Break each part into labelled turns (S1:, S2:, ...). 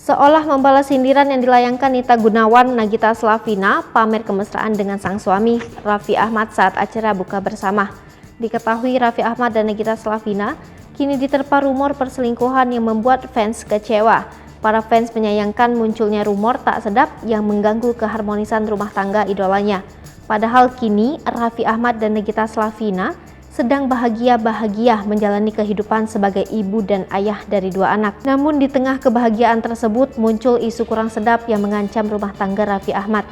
S1: Seolah membalas sindiran yang dilayangkan Nita Gunawan, Nagita Slavina pamer kemesraan dengan sang suami Raffi Ahmad saat acara buka bersama. Diketahui Raffi Ahmad dan Nagita Slavina kini diterpa rumor perselingkuhan yang membuat fans kecewa. Para fans menyayangkan munculnya rumor tak sedap yang mengganggu keharmonisan rumah tangga idolanya. Padahal kini Raffi Ahmad dan Nagita Slavina sedang bahagia-bahagia menjalani kehidupan sebagai ibu dan ayah dari 2 anak. Namun di tengah kebahagiaan tersebut muncul isu kurang sedap yang mengancam rumah tangga Raffi Ahmad.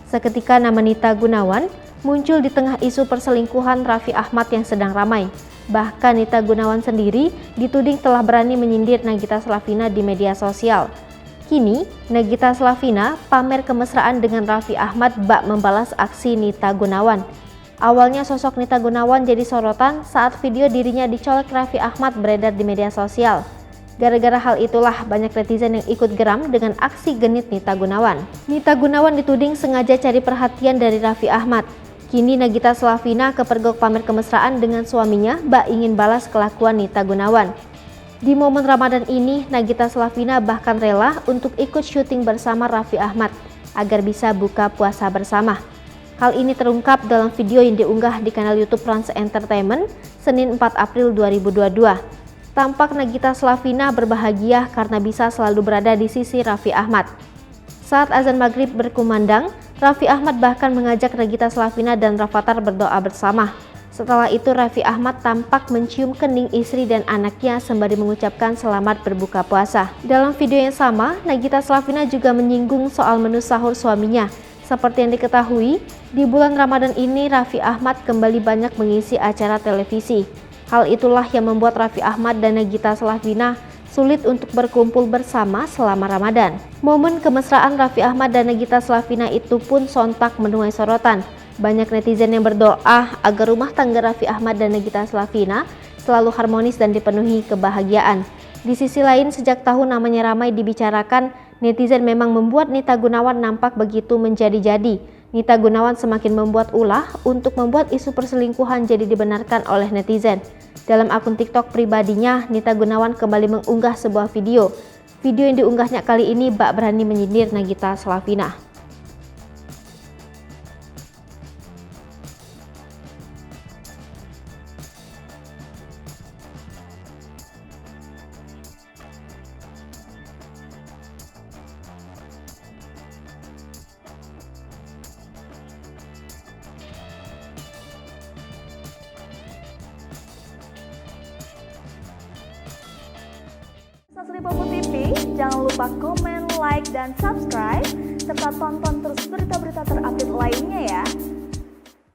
S1: Seketika nama Nita Gunawan muncul di tengah isu perselingkuhan Raffi Ahmad yang sedang ramai. Bahkan Nita Gunawan sendiri dituding telah berani menyindir Nagita Slavina di media sosial. Kini, Nagita Slavina pamer kemesraan dengan Raffi Ahmad bak membalas aksi Nita Gunawan. Awalnya sosok Nita Gunawan jadi sorotan saat video dirinya dicolek Raffi Ahmad beredar di media sosial. Gara-gara hal itulah banyak netizen yang ikut geram dengan aksi genit Nita Gunawan. Nita Gunawan dituding sengaja cari perhatian dari Raffi Ahmad. Kini Nagita Slavina kepergok pamer kemesraan dengan suaminya bak ingin balas kelakuan Nita Gunawan. Di momen Ramadan ini, Nagita Slavina bahkan rela untuk ikut syuting bersama Raffi Ahmad agar bisa buka puasa bersama. Hal ini terungkap dalam video yang diunggah di kanal YouTube Trans Entertainment Senin 4 April 2022. Tampak Nagita Slavina berbahagia karena bisa selalu berada di sisi Raffi Ahmad. Saat azan maghrib berkumandang, Raffi Ahmad bahkan mengajak Nagita Slavina dan Rafattar berdoa bersama. Setelah itu Raffi Ahmad tampak mencium kening istri dan anaknya sembari mengucapkan selamat berbuka puasa. Dalam video yang sama, Nagita Slavina juga menyinggung soal menu sahur suaminya. Seperti yang diketahui, di bulan Ramadan ini Raffi Ahmad kembali banyak mengisi acara televisi. Hal itulah yang membuat Raffi Ahmad dan Nagita Slavina sulit untuk berkumpul bersama selama Ramadan. Momen kemesraan Raffi Ahmad dan Nagita Slavina itu pun sontak menuai sorotan. Banyak netizen yang berdoa agar rumah tangga Raffi Ahmad dan Nagita Slavina selalu harmonis dan dipenuhi kebahagiaan. Di sisi lain, sejak tahun namanya ramai dibicarakan, netizen memang membuat Nita Gunawan nampak begitu menjadi-jadi. Nita Gunawan semakin membuat ulah untuk membuat isu perselingkuhan jadi dibenarkan oleh netizen. Dalam akun TikTok pribadinya, Nita Gunawan kembali mengunggah sebuah video. Video yang diunggahnya kali ini bak berani menyindir Nagita Slavina.
S2: Sasri Popo TV, jangan lupa komen, like, dan subscribe, serta tonton terus berita-berita terupdate lainnya ya.